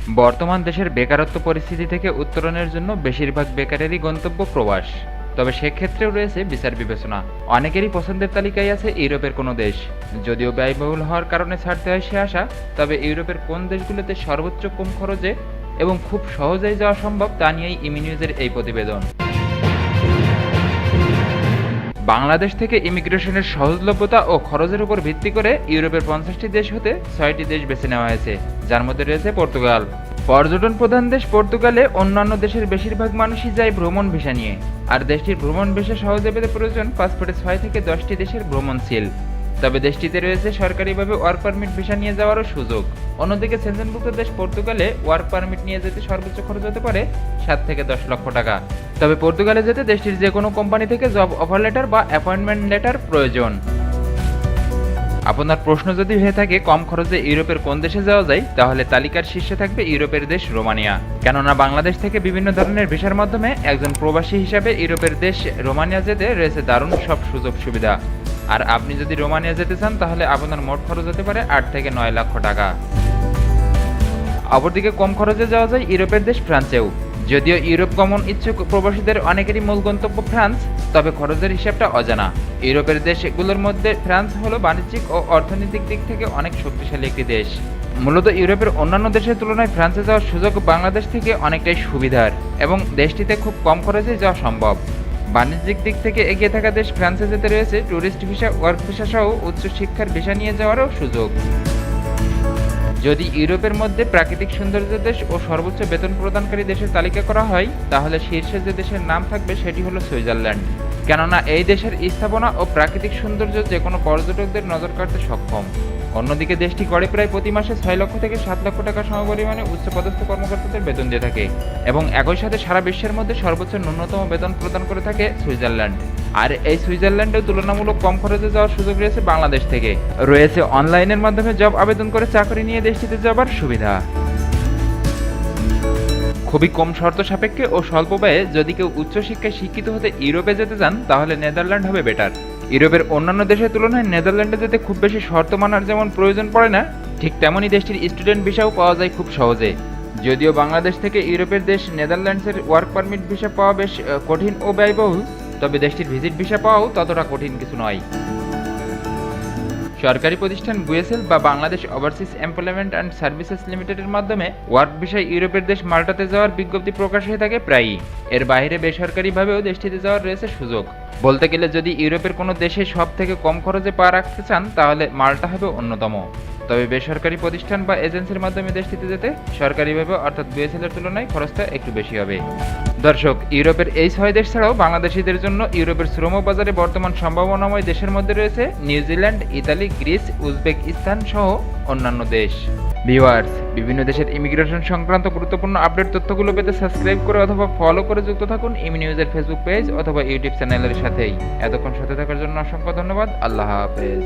বর্তমান দেশের বেকারত্ব পরিস্থিতি থেকে উত্তরণের জন্য বেশিরভাগ বেকারেরই গন্তব্য প্রবাস। তবে সেক্ষেত্রেও রয়েছে বিচার বিবেচনা। অনেকেরই পছন্দের তালিকায় আছে ইউরোপের কোনো দেশ। যদিও ব্যয়বহুল হওয়ার কারণে ছাড়তে হয় সে আশা, তবে ইউরোপের কোন দেশগুলোতে সর্বোচ্চ কম খরচে এবং খুব সহজেই যাওয়া সম্ভব তা নিয়েই ইমিনিউজের এই প্রতিবেদন। বাংলাদেশ থেকে ইমিগ্রেশনের সহজলভ্যতা ও খরচের উপর ভিত্তি করে ইউরোপের 50টি দেশ হতে 6টি দেশ বেছে নেওয়া হয়েছে, যার মধ্যে রয়েছে পর্তুগাল। পর্যটন প্রধান দেশ পর্তুগালে অন্যান্য দেশের বেশিরভাগ মানুষই যায় ভ্রমণ ভিসা নিয়ে, আর দেশটির ভ্রমণ ভিসা সহজে পেতে প্রয়োজন পাসপোর্টে 6 থেকে 10টি দেশের ভ্রমণ সিল। তবে দেশটিতে রয়েছে সরকারিভাবে ওয়ার্ক পারমিট ভিসা নিয়ে যাওয়ারও সুযোগ। অন্যদিকে সেনজেনভুক্ত দেশ পর্তুগালে ওয়ার্ক পারমিট নিয়ে যেতে সর্বোচ্চ খরচ হতে পারে 7 থেকে 10 লক্ষ টাকা। তবে পর্তুগালে যেতে দেশটির যে কোনো কোম্পানি থেকে জব অফার লেটার বা অ্যাপয়েন্টমেন্ট লেটার প্রয়োজন। আপনার প্রশ্ন যদি হয়ে থাকে কম খরচে ইউরোপের কোন দেশে যাওয়া যায়, তাহলে তালিকার শীর্ষে থাকবে ইউরোপের দেশ রোমানিয়া। কেননা বাংলাদেশ থেকে বিভিন্ন ধরনের ভিসার মাধ্যমে একজন প্রবাসী হিসাবে ইউরোপের দেশ রোমানিয়া যেতে রয়েছে দারুণ সব সুযোগ সুবিধা। আর আপনি যদি রোমানিয়া যেতে চান তাহলে আপনার মোট খরচ হতে পারে 8 থেকে 9 লক্ষ টাকা। অপরদিকে কম খরচে যাওয়া যায় ইউরোপের দেশ ফ্রান্সেও। যদিও ইউরোপ গমন ইচ্ছুক প্রবাসীদের অনেকেরই মূল গন্তব্য ফ্রান্স, তবে খরচের হিসাবটা অজানা। ইউরোপের দেশগুলোর মধ্যে ফ্রান্স হলো বাণিজ্যিক ও অর্থনৈতিক দিক থেকে অনেক শক্তিশালী একটি দেশ। মূলত ইউরোপের অন্যান্য দেশের তুলনায় ফ্রান্সে যাওয়ার সুযোগ বাংলাদেশ থেকে অনেকটাই সুবিধার এবং দেশটিতে খুব কম খরচে যাওয়া সম্ভব। বাণিজ্যিক দিক থেকে এগিয়ে থাকা দেশ ফ্রান্সে যেতে রয়েছে ট্যুরিস্ট ভিসা, ওয়ার্ক ভিসা সহ উচ্চশিক্ষার ভিসা নিয়ে যাওয়ারও সুযোগ। যদি ইউরোপের মধ্যে প্রাকৃতিক সৌন্দর্য দেশ ও সর্বোচ্চ বেতন প্রদানকারী দেশের তালিকা করা হয়, তাহলে শীর্ষে যে দেশের নাম থাকবে সেটি হলো সুইজারল্যান্ড। কেননা এই দেশের স্থাপনা ও প্রাকৃতিক সৌন্দর্য যে কোনো পর্যটকদের নজর কাড়তে সক্ষম। অন্যদিকে দেশটি গড়ে প্রায় প্রতি মাসে 6 লক্ষ থেকে 7 লক্ষ টাকা সমপরিমাণে উচ্চপদস্থ কর্মকর্তাদের বেতন দিয়ে থাকে এবং একই সাথে সারা বিশ্বের মধ্যে সর্বোচ্চ ন্যূনতম বেতন প্রদান করে থাকে সুইজারল্যান্ড। আর এই সুইজারল্যান্ডেও তুলনামূলক কম খরচে যাওয়ার সুযোগ রয়েছে বাংলাদেশ থেকে। রয়েছে অনলাইনের মাধ্যমে জব আবেদন করে চাকরি নিয়ে দেশটিতে যাবার সুবিধা। খুবই কম শর্ত সাপেক্ষে ও স্বল্প ব্যয়ে যদি কেউ উচ্চশিক্ষায় শিক্ষিত হতে ইউরোপে যেতে চান, তাহলে নেদারল্যান্ড হবে বেটার। ইউরোপের অন্যান্য দেশের তুলনায় নেদারল্যান্ডে যেতে খুব বেশি শর্ত মানার যেমন প্রয়োজন পড়ে না, ঠিক তেমনই দেশটির স্টুডেন্ট ভিসাও পাওয়া যায় খুব সহজে। যদিও বাংলাদেশ থেকে ইউরোপের দেশ নেদারল্যান্ডসের ওয়ার্ক পারমিট ভিসা পাওয়া বেশ কঠিন ও ব্যয়বহুল, তবে দেশটির ভিজিট ভিসা পাওয়াও ততটা কঠিন কিছু নয়। সরকারি প্রতিষ্ঠান বুয়েসেল বা Bangladesh overseas employment and services লিমিটেডের মাধ্যমে ওয়ার্ক ভিসায় ইউরোপের দেশ মাল্টাতে যাওয়ার বিজ্ঞপ্তি প্রকাশ হয়ে থাকে প্রায়ই। এর বাইরে বেসরকারিভাবেও দেশটিতে যাওয়ার রয়েছে সুযোগ। বলতে গেলে যদি ইউরোপের কোনো দেশে সব থেকে কম খরচে পা রাখতে চান, তাহলে মাল্টা হবে অন্যতম। তবে বেসরকারি প্রতিষ্ঠান বা এজেন্সির মাধ্যমে দেশটিতে যেতে সরকারিভাবে অর্থাৎ বুয়েসেলের তুলনায় খরচটা একটু বেশি হবে। দর্শক, ইউরোপের এই 6 দেশ ছাড়াও বাংলাদেশিদের জন্য ইউরোপের শ্রম বাজারে বর্তমান সম্ভাবনাময় দেশের মধ্যে রয়েছে নিউজিল্যান্ড, ইতালি, গ্রিস, উজবেকিস্তান সহ অন্যান্য দেশ। ভিউয়ার্স, বিভিন্ন দেশের ইমিগ্রেশন সংক্রান্ত গুরুত্বপূর্ণ আপডেট তথ্যগুলো পেতে সাবস্ক্রাইব করে অথবা ফলো করে যুক্ত থাকুন ইমিনিউজের ফেসবুক পেজ অথবা ইউটিউব চ্যানেলের সাথেই। এতক্ষণ সাথে থাকার জন্য অসংখ্য ধন্যবাদ। আল্লাহ হাফেজ।